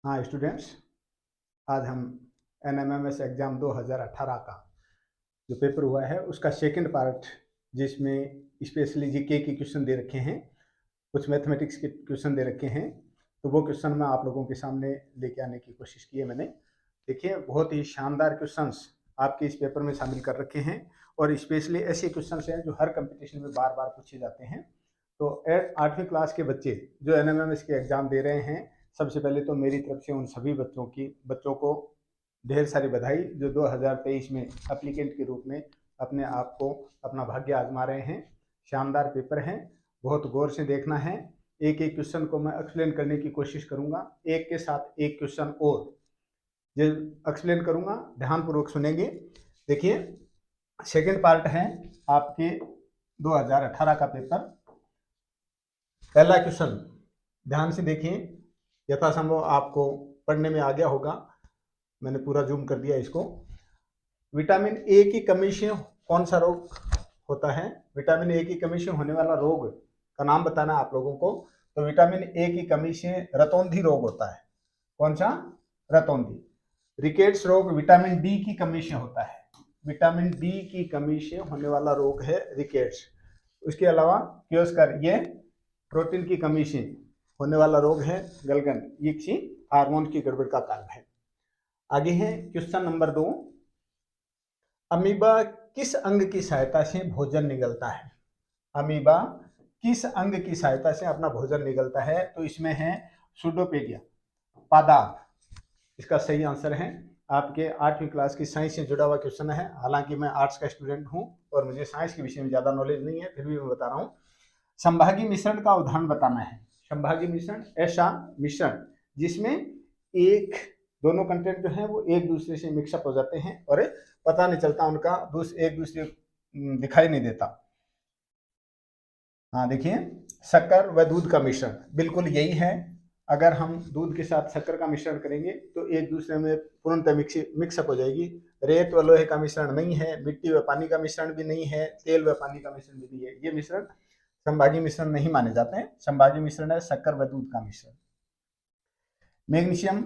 हाँ स्टूडेंट्स, आज हम NMMS एग्ज़ाम 2018 का जो पेपर हुआ है उसका सेकंड पार्ट, जिसमें स्पेशली जीके के क्वेश्चन दे रखे हैं, कुछ मैथमेटिक्स के क्वेश्चन दे रखे हैं, तो वो क्वेश्चन मैं आप लोगों के सामने लेके आने की कोशिश की है मैंने। देखिए, बहुत ही शानदार क्वेश्चंस आपके इस पेपर में शामिल कर रखे हैं और स्पेशली ऐसे क्वेश्चंस हैं जो हर कंपटीशन में बार बार पूछे जाते हैं। तो 8वीं क्लास के बच्चे जो NMMS के एग्ज़ाम दे रहे हैं, सबसे पहले तो मेरी तरफ से उन सभी बच्चों को ढेर सारी बधाई जो 2023 में एप्लीकेंट के रूप में अपने आप को अपना भाग्य आजमा रहे हैं। शानदार पेपर हैं, बहुत गौर से देखना है। एक एक क्वेश्चन को मैं एक्सप्लेन करने की कोशिश करूंगा, एक के साथ एक क्वेश्चन और जो एक्सप्लेन करूंगा, ध्यानपूर्वक सुनेंगे। देखिए, सेकंड पार्ट है आपके 2018 का पेपर। पहला क्वेश्चन ध्यान से देखिए, यथासंभव आपको पढ़ने में आ गया होगा, मैंने पूरा जूम कर दिया इसको। विटामिन ए की कमी से कौन सा रोग होता है? विटामिन ए की कमी से होने वाला रोग का नाम बताना आप लोगों को। तो विटामिन ए की कमी से रतौंधी रोग होता है। कौन सा? रतौंधी। रिकेट्स रोग विटामिन डी की कमी से होता है। विटामिन डी की कमी से होने वाला रोग है रिकेट्स। उसके अलावा क्योस्कर, ये प्रोटीन की कमी से होने वाला रोग है गलगन, ये किसी हार्मोन की गड़बड़ का कारण है। आगे है क्वेश्चन नंबर 2। अमीबा किस अंग की सहायता से भोजन निगलता है? अमीबा किस अंग की सहायता से अपना भोजन निगलता है? तो इसमें है सुडोपेडिया, पादाप। इसका सही आंसर है। आपके 8वीं क्लास की साइंस से जुड़ा हुआ क्वेश्चन है। हालांकि मैं आर्ट्स का स्टूडेंट हूं और मुझे साइंस के विषय में ज्यादा नॉलेज नहीं है, फिर भी मैं बता रहा हूं। संभागी मिश्रण का उदाहरण बताना है। संभागी मिश्रण ऐसा मिश्रण जिसमें दोनों कंटेंट जो है वो एक दूसरे से मिक्सअप हो जाते हैं और पता नहीं चलता उनका, एक दूसरे दिखाई नहीं देता। हाँ देखिए, शक्कर व दूध का मिश्रण बिल्कुल यही है। अगर हम दूध के साथ शक्कर का मिश्रण करेंगे तो एक दूसरे में पूर्णतः मिक्सअप हो जाएगी। रेत व लोहे का मिश्रण नहीं है, मिट्टी व पानी का मिश्रण भी नहीं है, तेल व पानी का मिश्रण भी नहीं है। ये मिश्रण संभागी मिश्रण नहीं माने जाते हैं। संभागी मिश्रण है शक्कर व दूध का मिश्रण। मैग्नीशियम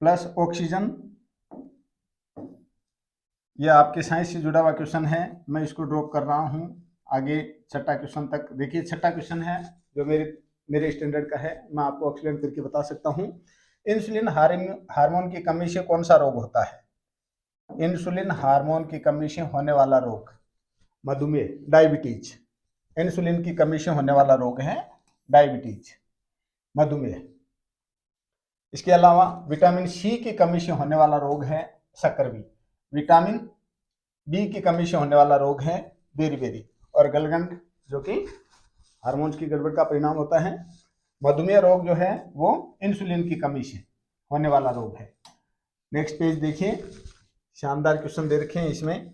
प्लस ऑक्सीजन, यह आपके साइंस से जुड़ा हुआ क्वेश्चन है, मैं इसको ड्रॉप कर रहा हूं। आगे छठा क्वेश्चन तक देखिए। छठा क्वेश्चन है जो मेरे स्टैंडर्ड का है, मैं आपको एक्सप्लेन करके बता सकता हूं। इंसुलिन हार्मोन की कमी से कौन सा रोग होता है? इंसुलिन हार्मोन की कमी से होने वाला रोग मधुमेह, डायबिटीज। इंसुलिन की कमी से होने वाला रोग है डायबिटीज, मधुमेह। इसके अलावा विटामिन सी की कमी से होने वाला रोग है सक्कर-बी। विटामिन बी की कमी से होने वाला रोग है बेरी। और गलगंड जो कि हार्मोन्स की गड़बड़ का परिणाम होता है। मधुमेह रोग जो है वो इंसुलिन की कमी से होने वाला रोग है। नेक्स्ट पेज देखिए, शानदार क्वेश्चन दे रखे हैं इसमें।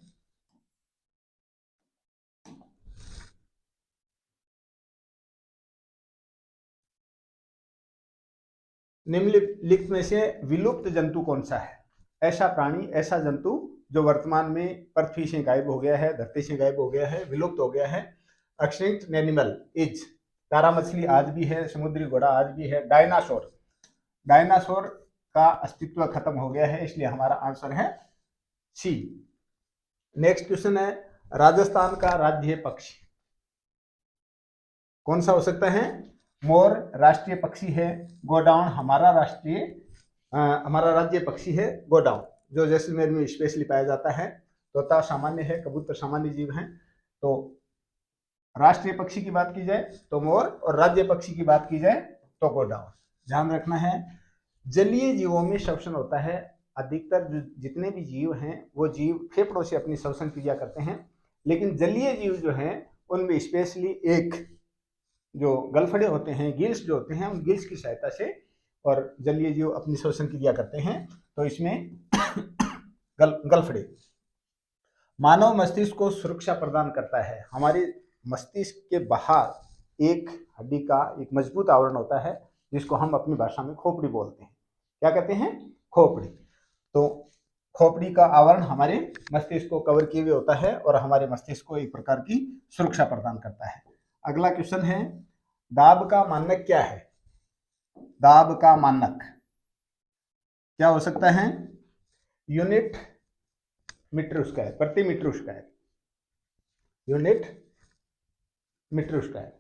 निम्नलिखित में से विलुप्त जंतु कौन सा है? ऐसा प्राणी, ऐसा जंतु जो वर्तमान में पृथ्वी से गायब हो गया है, धरती से गायब हो गया है, विलुप्त हो गया है। एक्सटिंक्ट एनिमल इज, तारा मछली आज भी है, समुद्री घोड़ा आज भी है। डायनासोर, डायनासोर का अस्तित्व खत्म हो गया है, इसलिए हमारा आंसर है सी। नेक्स्ट क्वेश्चन है, राजस्थान का राज्य पक्षी कौन सा हो सकता है? मोर राष्ट्रीय पक्षी है। गोडाउन हमारा राज्य पक्षी है गोडाउन, जो जैसलमेर में स्पेशली पाया जाता है। तोता सामान्य है, कबूतर सामान्य जीव हैं। तो राष्ट्रीय पक्षी की बात की जाए तो मोर और राज्य पक्षी की बात की जाए तो गोडाउन। ध्यान रखना है, जलीय जीवों में श्वसन होता है। अधिकतर जितने भी जीव हैं वो जीव फेफड़ों से अपनी श्वसन क्रिया करते हैं, लेकिन जलीय जीव जो हैं उनमें स्पेशली एक जो गलफड़े होते हैं, गिल्स जो होते हैं, उन गिल्स की सहायता से और जलीय जीव अपनी श्वसन क्रिया करते हैं। तो इसमें गलफड़े। मानव मस्तिष्क को सुरक्षा प्रदान करता है। हमारे मस्तिष्क के बाहर एक हड्डी का एक मजबूत आवरण होता है जिसको हम अपनी भाषा में खोपड़ी बोलते हैं। क्या कहते हैं? खोपड़ी। तो खोपड़ी का आवरण हमारे मस्तिष्क को कवर किए हुए होता है और हमारे मस्तिष्क को एक प्रकार की सुरक्षा प्रदान करता है। अगला क्वेश्चन है, दाब का मानक क्या है? दाब का मानक क्या हो सकता है? यूनिट मीटर स्क्वायर, प्रति meter square, unit meter square.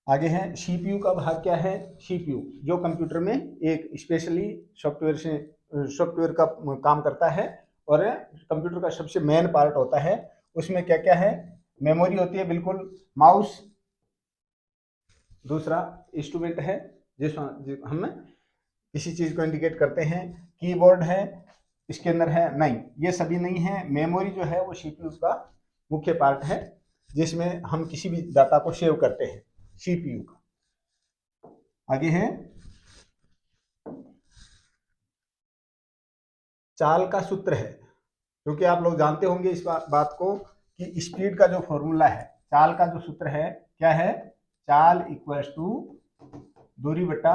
आगे है सीपीयू का भाग क्या है? सीपीयू जो कंप्यूटर में एक स्पेशली सॉफ्टवेयर का काम करता है और कंप्यूटर का सबसे मेन पार्ट होता है। उसमें क्या क्या है? मेमोरी होती है, बिल्कुल। माउस दूसरा इंस्ट्रूमेंट है जिस हम किसी चीज को इंडिकेट करते हैं। कीबोर्ड है, स्कैनर है, नहीं, ये सभी नहीं है। मेमोरी जो है वो सीपीयू का मुख्य पार्ट है, जिसमें हम किसी भी डाटा को सेव करते हैं, सीपीयू का। आगे है चाल का सूत्र है, क्योंकि आप लोग जानते होंगे इस बात को कि स्पीड का जो फॉर्मूला है, चाल का जो सूत्र है क्या है? चाल इक्वल्स टू दूरी बटा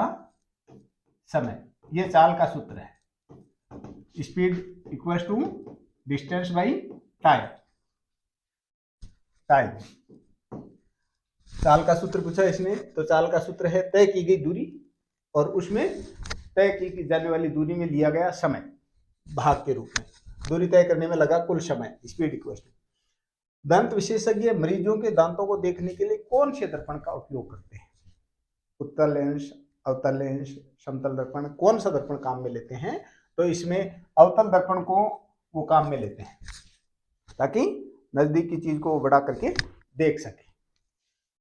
समय, ये चाल का सूत्र है। Speed equals to distance by time. चाल का सूत्र पूछा इसने, तो चाल का सूत्र है तय की गई दूरी और उसमें तय की जाने वाली दूरी में लिया गया समय भाग के रूप में। दूरी तय करने में लगा कुल समय, स्पीड इक्वल्स टू। दंत विशेषज्ञ मरीजों के दांतों को देखने के लिए कौन से दर्पण का उपयोग करते हैं? उत्तल लेंस, अवतल लेंस, समतल दर्पण, कौन सा दर्पण काम में लेते हैं? तो इसमें अवतल दर्पण को वो काम में लेते हैं, ताकि नजदीक की चीज को बड़ा करके देख सके।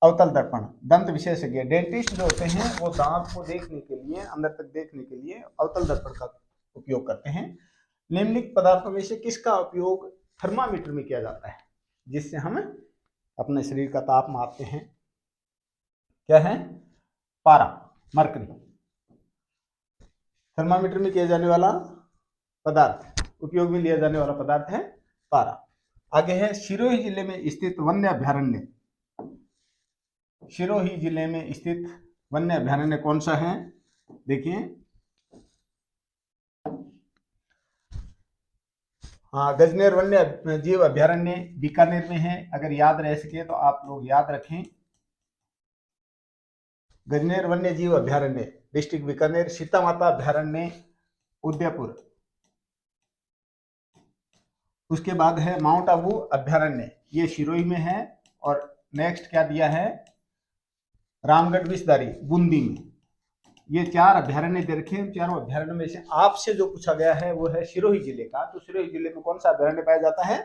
अवतल दर्पण, दंत विशेषज्ञ डेंटिस्ट जो होते हैं वो दांत को देखने के लिए, अंदर तक देखने के लिए अवतल दर्पण का उपयोग करते हैं। निम्नलिखित पदार्थों में से किसका उपयोग थर्मामीटर में किया जाता है, जिससे हम अपने शरीर का ताप मापते हैं? क्या है? पारा, मरकरी। थर्मामीटर में किया जाने वाला पदार्थ, उपयोग में लिया जाने वाला पदार्थ है पारा। आगे है सिरोही जिले में स्थित वन्य अभयारण्य। सिरोही जिले में स्थित वन्य अभयारण्य कौन सा है? देखिए, हाँ, गजनेर वन्य जीव अभयारण्य बीकानेर में है। अगर याद रह सके तो आप लोग याद रखें, गजनेर वन्य जीव अभयारण्य, डिस्ट्रिक्ट बीकानेर। सीता माता अभयारण्य उदयपुर। उसके बाद है माउंट आबू अभयारण्य, ये सिरोही में है। और नेक्स्ट क्या दिया है? रामगढ़ विषधारी बूंदी में। ये 4 अभयारण्य दे रखे हैं। चारों अभयारण्य में से आपसे जो पूछा गया है वो है सिरोही जिले का। तो सिरोही जिले में कौन सा अभयारण्य पाया जाता है?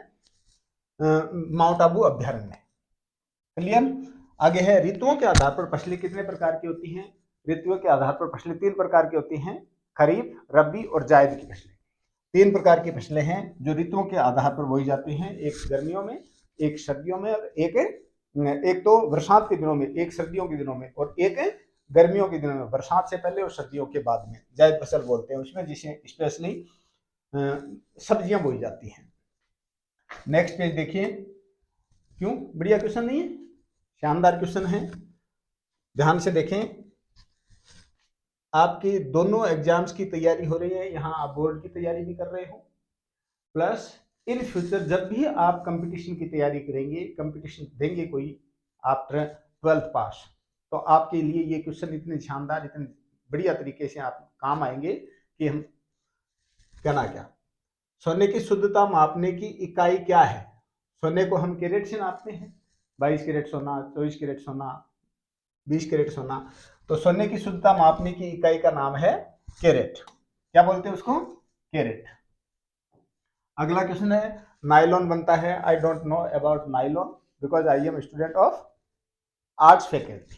माउंट आबू अभयारण्य। क्लियर? आगे है ऋतुओं के आधार पर फसलें कितने प्रकार की होती हैं? ऋतुओं के आधार पर फसलें 3 प्रकार की होती हैं, खरीफ, रबी और जायद की फसलें। 3 प्रकार की फसलें हैं जो ऋतुओं के आधार पर बोई जाती हैं, एक गर्मियों में, एक सर्दियों में, और एक तो बरसात के दिनों में, एक सर्दियों के दिनों में, और एक गर्मियों के दिनों में, बरसात से पहले और सर्दियों के बाद में जायद फसल बोलते हैं उसमें, जिसे स्पेशली सब्जियां बोई जाती हैं। नेक्स्ट पेज देखिए। क्यों? बढ़िया क्वेश्चन नहीं है? शानदार क्वेश्चन है, ध्यान से देखें। आपकी दोनों एग्जाम्स की तैयारी हो रही है, यहाँ आप बोर्ड की तैयारी भी कर रहे हो, प्लस इन फ्यूचर जब भी आप कंपटीशन की तैयारी करेंगे, कंपटीशन देंगे कोई आफ्टर 12th पास, तो आपके लिए ये क्वेश्चन इतने शानदार, इतने बढ़िया तरीके से आप काम आएंगे कि हम क्या सोने की शुद्धता मापने की इकाई क्या है? सोने को हम कैरेट से नापते हैं, 22 कैरेट सोना, 24 कैरेट सोना, 20 कैरेट सोना। तो सोने की शुद्धता मापने की इकाई का नाम है कैरेट। क्या बोलते हैं उसको? कैरेट। अगला क्वेश्चन है, नायलॉन बनता है। I don't know about nylon because I am student of arts faculty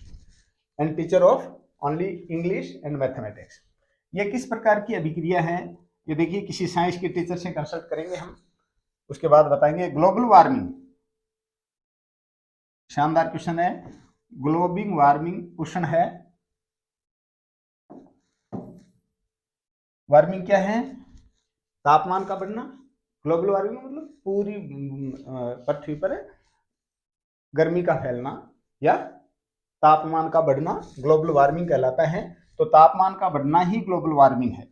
and teacher of only English and mathematics. ये किस प्रकार की अभिक्रिया है? ये देखिए, किसी साइंस के टीचर से कंसल्ट करेंगे हम, उसके बाद बताएंगे। ग्लोबल वार्मिंग, शानदार क्वेश्चन है। ग्लोबल वार्मिंग उष्ण है। वार्मिंग क्या है? तापमान का बढ़ना। ग्लोबल वार्मिंग मतलब पूरी पृथ्वी पर गर्मी का फैलना या तापमान का बढ़ना ग्लोबल वार्मिंग कहलाता है। तो तापमान का बढ़ना ही ग्लोबल वार्मिंग है,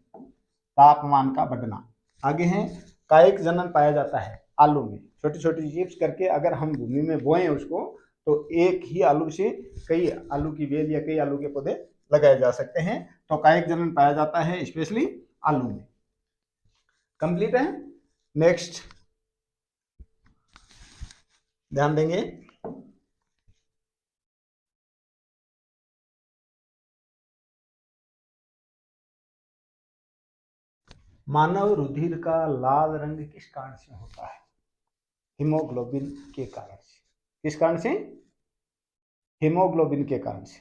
तापमान का बढ़ना। आगे है, कायिक जनन पाया जाता है आलू में। छोटी छोटी चिप्स करके अगर हम भूमि में बोएं उसको, तो एक ही आलू से कई आलू की बेल या कई आलू के पौधे लगाए जा सकते हैं। तो कायिक जनन पाया जाता है स्पेशली आलू में। कंप्लीट है। नेक्स्ट ध्यान देंगे, मानव रुधिर का लाल रंग किस कारण से होता है? हीमोग्लोबिन के कारण से। किस कारण से? हीमोग्लोबिन के कारण से।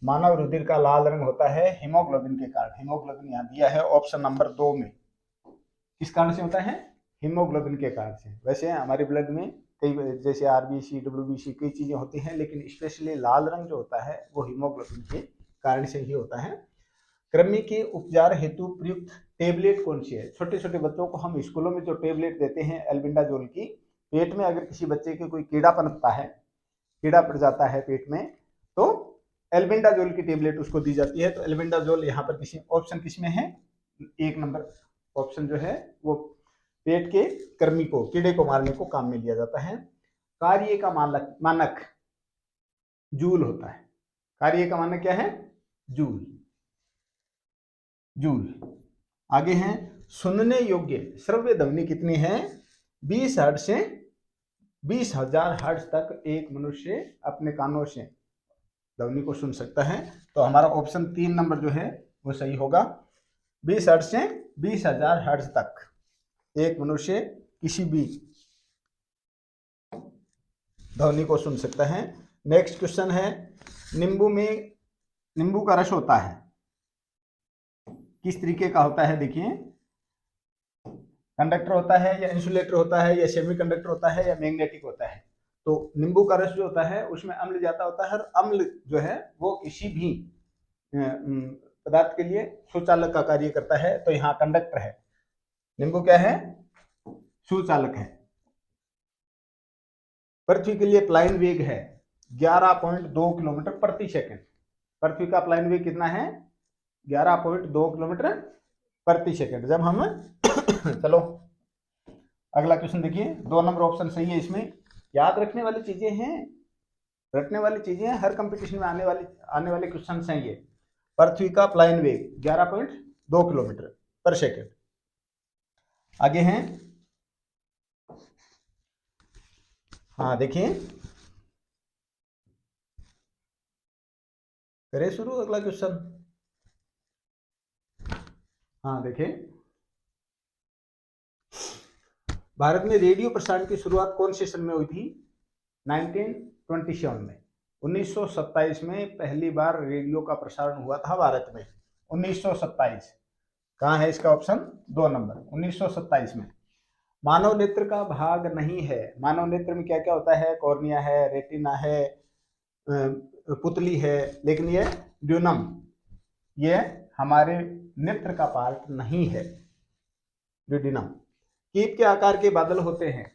मानव रुधिर का लाल रंग होता है हीमोग्लोबिन के कारण। हीमोग्लोबिन यहाँ दिया है ऑप्शन नंबर 2 में। किस कारण से होता है? हीमोग्लोबिन के कारण से। वैसे हमारे ब्लड में कई जैसे आरबीसी, डब्ल्यूबीसी कई चीजें होती हैं, लेकिन स्पेशली लाल रंग जो होता है वो हीमोग्लोबिन के कारण से ही होता है। कृमि के उपचार हेतु प्रयुक्त टेबलेट कौन सी है? छोटे छोटे बच्चों को हम स्कूलों में जो टेबलेट देते हैं एल्बेंडाजोल की, पेट में अगर किसी बच्चे के कोई कीड़ा पनपता है, कीड़ा पड़ जाता है पेट में, तो एल्बेंडाजोल की टेबलेट उसको दी जाती है। तो एल्बेंडाजोल यहाँ पर किसी ऑप्शन किस में है? 1 नंबर ऑप्शन जो है वो पेट के कृमि को, कीड़े को मारने को काम में लिया जाता है। कार्य का मानक जूल होता है। कार्य का मानक क्या है? जूल। जूल। आगे हैं, सुनने योग्य श्रव्य ध्वनि कितनी है? 20 हर्ट्ज से 20,000 हर्ट्ज तक एक मनुष्य अपने कानों से ध्वनि को सुन सकता है। तो हमारा ऑप्शन 3 नंबर जो है वो सही होगा। 20 हर्ट्ज से 20,000 हर्ट्ज तक एक मनुष्य किसी भी ध्वनि को सुन सकता है। नेक्स्ट क्वेश्चन है, नींबू का रस होता है किस तरीके का होता है? देखिए, कंडक्टर होता है या इंसुलेटर होता है या सेमी कंडक्टर होता है या मैग्नेटिक होता है? तो नींबू का रस जो होता है उसमें अम्ल ज्यादा होता है, और अम्ल जो है वो किसी भी पदार्थ के लिए सुचालक का कार्य करता है। तो यहाँ कंडक्टर है, नींबू क्या है? सुचालक है। पृथ्वी के लिए प्लाइन वेग है 11.2 किलोमीटर प्रति सेकंड। पृथ्वी का प्लाइन वेग कितना है? 11.2 किलोमीटर प्रति सेकंड। जब हम चलो अगला क्वेश्चन देखिए, 2 नंबर ऑप्शन सही है। इसमें याद रखने वाली चीजें हैं, रटने वाली चीजें हैं, हर कंपटीशन में आने वाले क्वेश्चन हैं ये। पृथ्वी का प्लाइन वेग 11.2 किलोमीटर पर सेकंड। आगे हैं, हाँ देखिए, करें शुरू अगला क्वेश्चन। हाँ देखिए, भारत में रेडियो प्रसारण की शुरुआत कौन से सन में हुई थी? 1927 में। 1927 में पहली बार रेडियो का प्रसारण हुआ था भारत में। 1927 कहाँ है इसका ऑप्शन? 2 नंबर, 1927 में। मानव नेत्र का भाग नहीं है। मानव नेत्र में क्या क्या होता है? कॉर्निया है, रेटिना है, पुतली है, लेकिन ये ड्यूनम, ये हमारे नेत्र का पार्ट नहीं है, ड्यूडिनम। कीप के आकार के बादल होते हैं।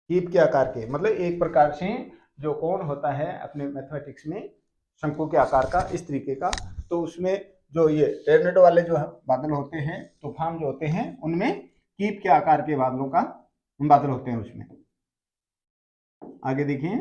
कीप के आकार के मतलब एक प्रकार से जो कोण होता है अपने मैथमेटिक्स में शंकु के आकार का, इस तरीके का, तो उसमें जो ये टोर्नेडो वाले जो बादल होते हैं, तूफान जो होते हैं, उनमें कीप के आकार के बादल होते हैं उसमें। आगे देखिए,